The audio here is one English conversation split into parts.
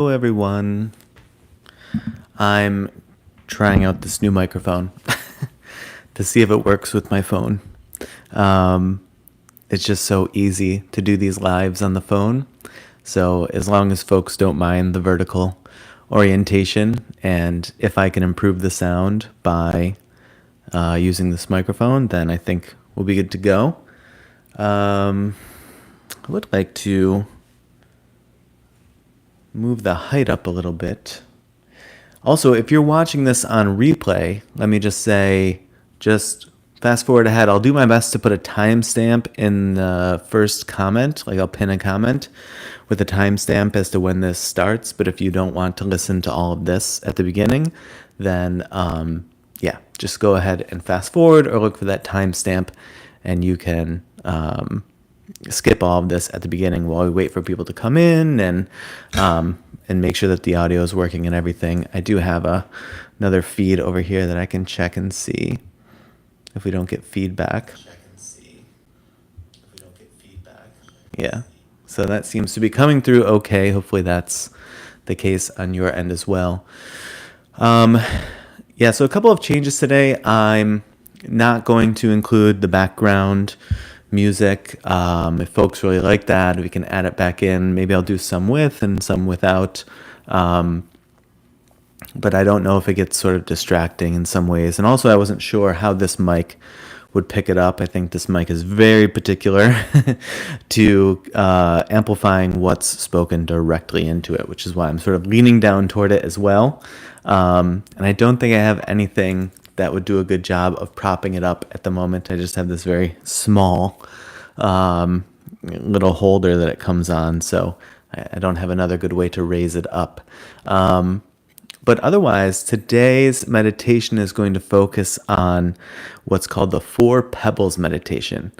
Hello, everyone. I'm trying out this new microphone to see if it works with my phone. Um, it's just so easy to do these lives on the phone. So, as long as folks don't mind the vertical orientation, and if I can improve the sound by using this microphone, then I think we'll be good to go. I would like to move the height up a little bit. Also, if you're watching this on replay, let me just say, just fast forward ahead. I'll do my best to put a timestamp in the first comment, like I'll pin a comment with a timestamp as to when this starts. But if you don't want to listen to all of this at the beginning, then yeah, just go ahead and fast forward or look for that timestamp, and you can skip all of this at the beginning while we wait for people to come in and make sure that the audio is working and everything. I do have another feed over here that I can check and see if we don't get feedback. Yeah, so that seems to be coming through okay. Hopefully that's the case on your end as well. Yeah, so a couple of changes today. I'm not going to include the background music. If folks really like that, we can add it back in. Maybe I'll do some with and some without. But I don't know if it gets sort of distracting in some ways. And also, I wasn't sure how this mic would pick it up. I think this mic is very particular to amplifying what's spoken directly into it, which is why I'm sort of leaning down toward it as well. And I don't think I have anything that would do a good job of propping it up at the moment. I just have this very small little holder that it comes on, so I don't have another good way to raise it up. But otherwise, today's meditation is going to focus on what's called the 4 pebbles meditation.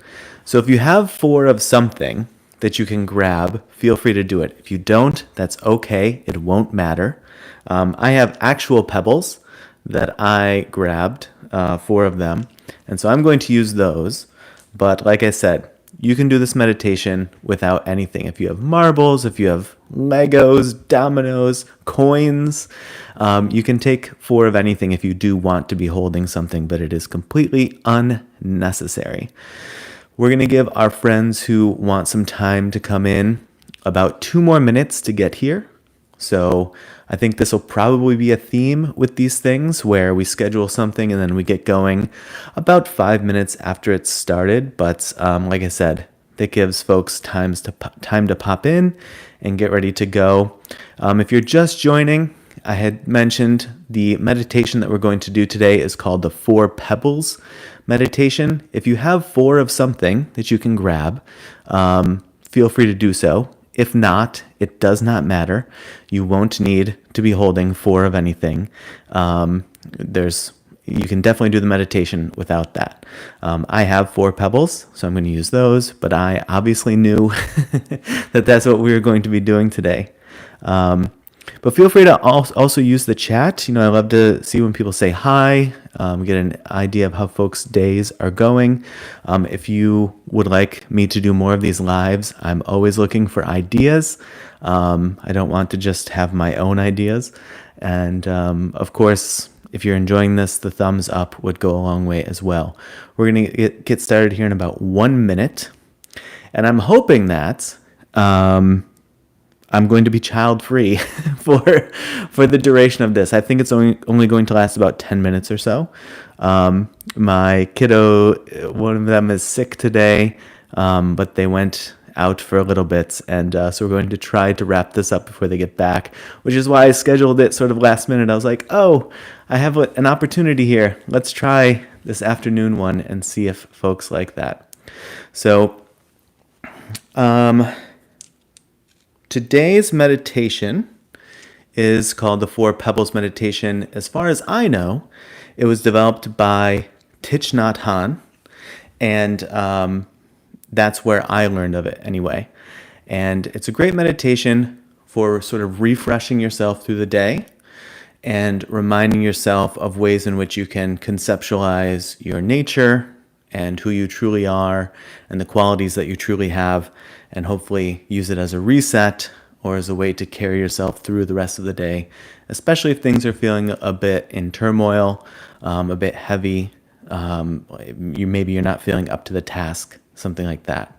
So if you have 4 of something that you can grab, feel free to do it. If you don't, that's okay. It won't matter. I have actual pebbles that I grabbed, 4 of them. And so I'm going to use those. But like I said, you can do this meditation without anything. If you have marbles, if you have Legos, dominoes, coins, you can take 4 of anything if you do want to be holding something, but it is completely unnecessary. We're going to give our friends who want some time to come in about 2 more minutes to get here. So I think this will probably be a theme with these things where we schedule something and then we get going about 5 minutes after it's started. But like I said, that gives folks time to pop in and get ready to go. If you're just joining, I had mentioned the meditation that we're going to do today is called the 4 pebbles meditation. If you have 4 of something that you can grab, feel free to do so. If not, it does not matter. You won't need to be holding 4 of anything. You can definitely do the meditation without that. I have 4 pebbles, so I'm going to use those, but I obviously knew that that's what we were going to be doing today. But feel free to also use the chat. I love to see when people say hi, get an idea of how folks' days are going. If you would like me to do more of these lives, I'm always looking for ideas. I don't want to just have my own ideas. And of course, if you're enjoying this, the thumbs up would go a long way as well. We're going to get started here in about 1 minute. And I'm hoping that I'm going to be child-free for the duration of this. I think it's only going to last about 10 minutes or so. My kiddo, one of them is sick today, but they went out for a little bit, and so we're going to try to wrap this up before they get back, which is why I scheduled it sort of last minute. I was like, oh, I have an opportunity here. Let's try this afternoon one and see if folks like that. So, today's meditation is called the 4 Pebbles Meditation. As far as I know, it was developed by Thich Nhat Hanh, and that's where I learned of it anyway. And it's a great meditation for sort of refreshing yourself through the day and reminding yourself of ways in which you can conceptualize your nature and who you truly are and the qualities that you truly have, and hopefully use it as a reset or as a way to carry yourself through the rest of the day, especially if things are feeling a bit in turmoil, a bit heavy. Maybe you're not feeling up to the task, something like that.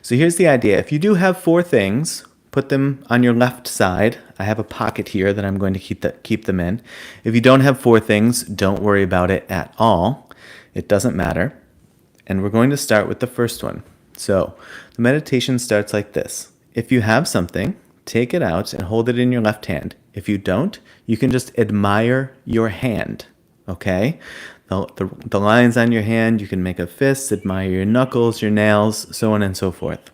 So here's the idea. If you do have 4 things, put them on your left side. I have a pocket here that I'm going to keep them in. If you don't have 4 things, don't worry about it at all. It doesn't matter. And we're going to start with the first one. So the meditation starts like this. If you have something, take it out and hold it in your left hand. If you don't, you can just admire your hand, okay? The lines on your hand, you can make a fist, admire your knuckles, your nails, so on and so forth.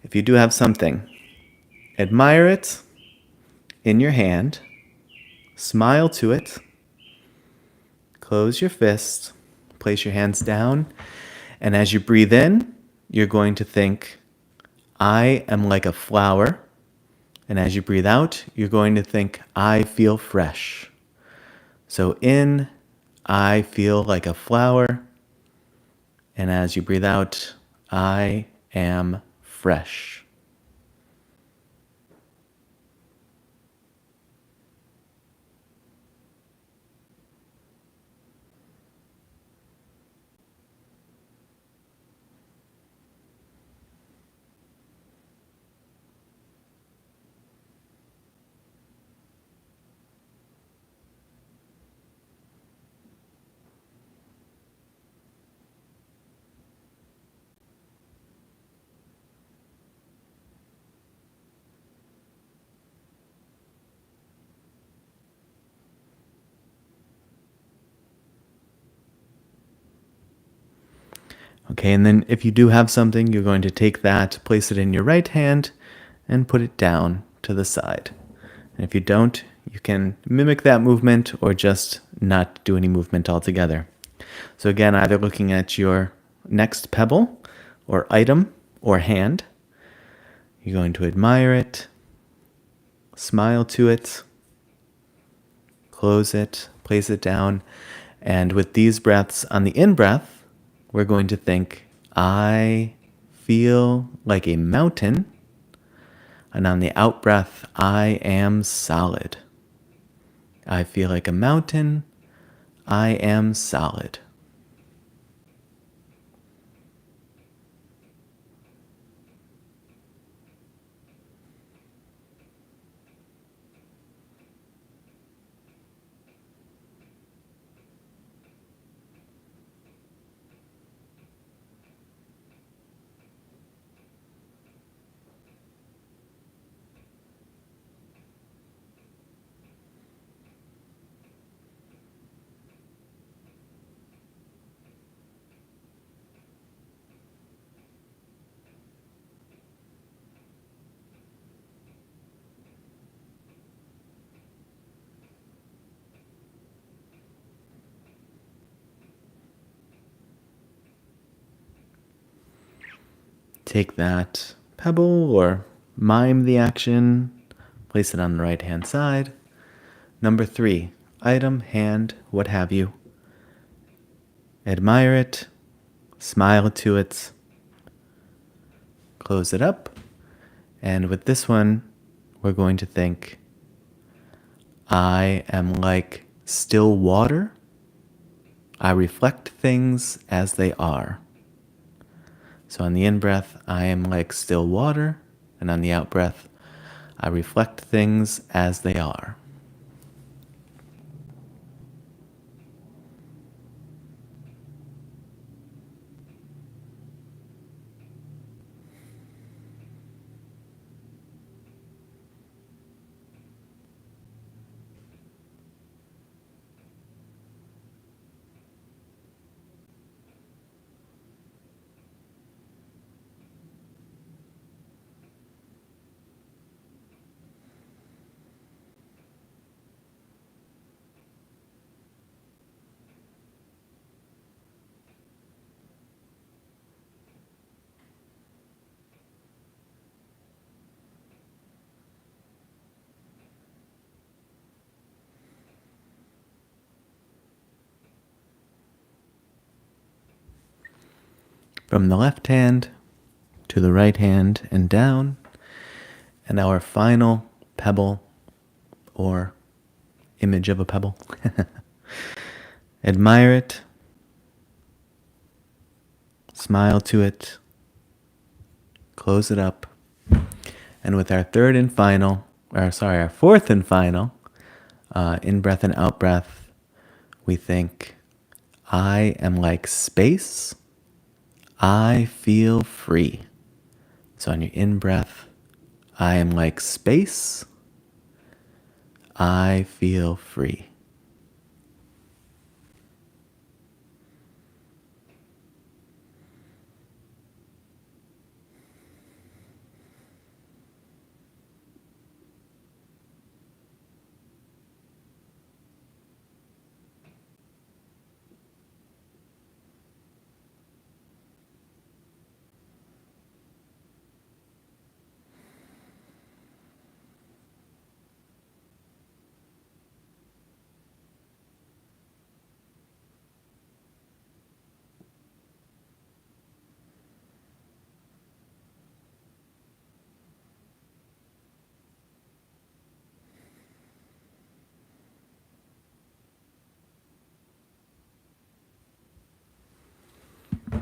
If you do have something, admire it in your hand, smile to it, close your fist, place your hands down, and as you breathe in, you're going to think, I am like a flower. And as you breathe out, you're going to think, I feel fresh. So in, I feel like a flower. And as you breathe out, I am fresh. Okay, and then if you do have something, you're going to take that, place it in your right hand, and put it down to the side. And if you don't, you can mimic that movement or just not do any movement altogether. So again, either looking at your next pebble or item or hand, you're going to admire it, smile to it, close it, place it down, and with these breaths, on the in-breath, we're going to think, I feel like a mountain. And on the out-breath, I am solid. I feel like a mountain. I am solid. Take that pebble or mime the action, place it on the right hand side. Number 3, item, hand, what have you. Admire it, smile to it, close it up, and with this one, we're going to think, I am like still water. I reflect things as they are. So on the in-breath, I am like still water, and on the out-breath, I reflect things as they are. From the left hand to the right hand and down. And our final pebble or image of a pebble. Admire it, smile to it, close it up, and with our our fourth and final, in-breath and out-breath, we think, I am like space, I feel free. So on your in-breath, I am like space, I feel free.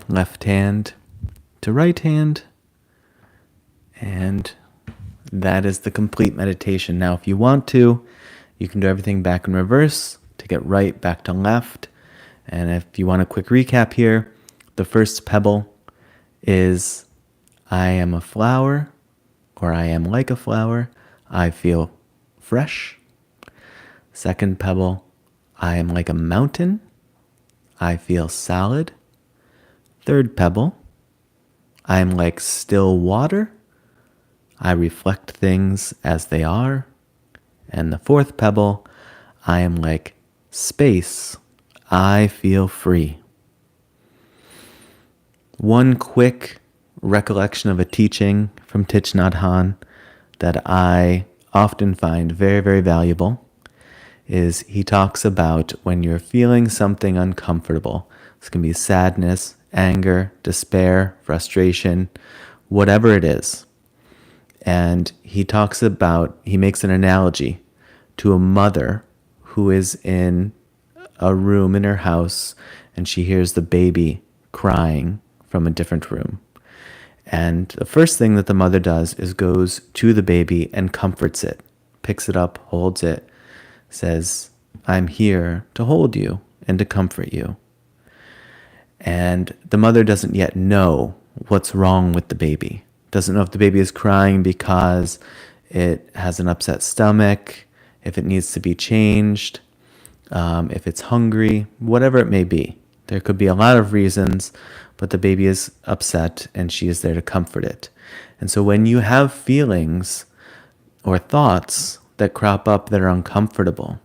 Left hand to right hand, and that is the complete meditation. Now, if you want to, you can do everything back in reverse to get right back to left. And if you want a quick recap here, the first pebble is I am a flower, or I am like a flower. I feel fresh. Second pebble, I am like a mountain. I feel solid. Third pebble, I am like still water. I reflect things as they are. And the fourth pebble, I am like space. I feel free. One quick recollection of a teaching from Thich Nhat Hanh that I often find very, very valuable is he talks about when you're feeling something uncomfortable. This can be sadness, anger, despair, frustration, whatever it is. And he makes an analogy to a mother who is in a room in her house and she hears the baby crying from a different room. And the first thing that the mother does is goes to the baby and comforts it, picks it up, holds it, says, I'm here to hold you and to comfort you. And the mother doesn't yet know what's wrong with the baby. Doesn't know if the baby is crying because it has an upset stomach, if it needs to be changed, if it's hungry, whatever it may be. There could be a lot of reasons, but the baby is upset and she is there to comfort it. And so when you have feelings or thoughts that crop up that are uncomfortable,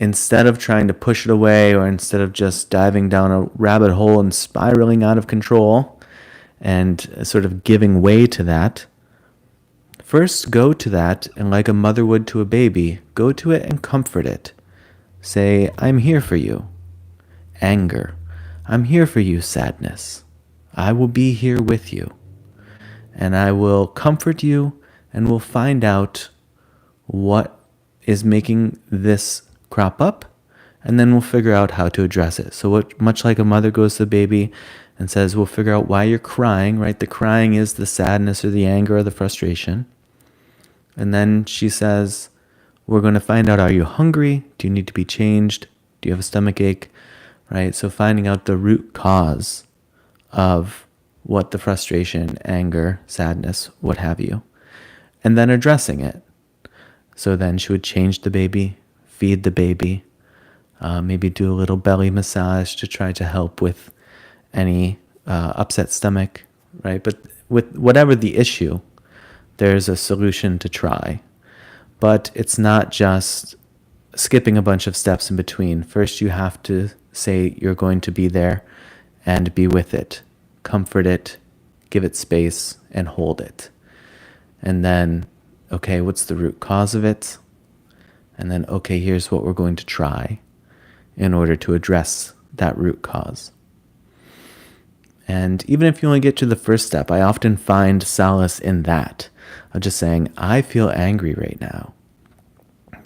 instead of trying to push it away or instead of just diving down a rabbit hole and spiraling out of control and sort of giving way to that, first go to that and like a mother would to a baby, go to it and comfort it. Say, I'm here for you. Anger, I'm here for you. Sadness, I will be here with you. And I will comfort you and we'll find out what is making this crop up, and then we'll figure out how to address it. So much like a mother goes to the baby and says, we'll figure out why you're crying, right? The crying is the sadness or the anger or the frustration. And then she says, we're going to find out, are you hungry? Do you need to be changed? Do you have a stomach ache? Right? So finding out the root cause of what the frustration, anger, sadness, what have you, and then addressing it. So then she would change the baby, feed the baby, maybe do a little belly massage to try to help with any upset stomach, right? But with whatever the issue, there's a solution to try. But it's not just skipping a bunch of steps in between. First, you have to say you're going to be there and be with it, comfort it, give it space, and hold it. And then, okay, what's the root cause of it? And then, okay, here's what we're going to try in order to address that root cause. And even if you only get to the first step, I often find solace in that. of just saying, I feel angry right now.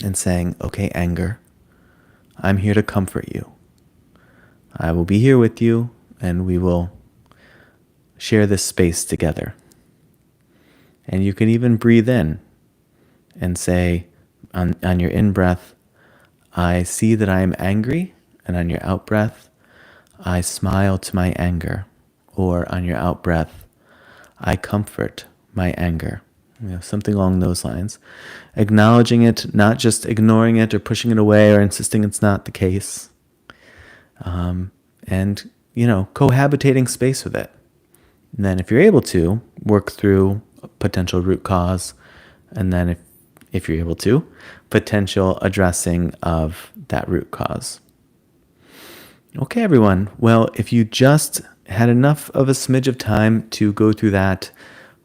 And saying, okay, anger, I'm here to comfort you. I will be here with you, and we will share this space together. And you can even breathe in and say, on your in-breath, I see that I am angry. And on your out-breath, I smile to my anger. Or on your out-breath, I comfort my anger. Something along those lines. Acknowledging it, not just ignoring it or pushing it away or insisting it's not the case. And, cohabitating space with it. And then if you're able to, work through a potential root cause. And then if you're able to, potential addressing of that root cause. Okay, everyone. Well, if you just had enough of a smidge of time to go through that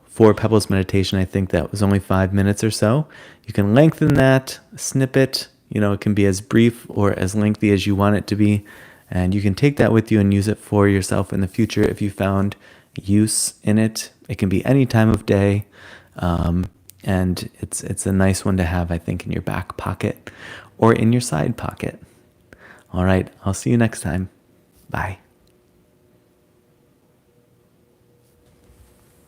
4 Pebbles meditation, I think that was only 5 minutes or so. You can lengthen that snippet. It can be as brief or as lengthy as you want it to be. And you can take that with you and use it for yourself in the future if you found use in it. It can be any time of day. And it's a nice one to have, I think, in your back pocket or in your side pocket. All right, I'll see you next time. Bye.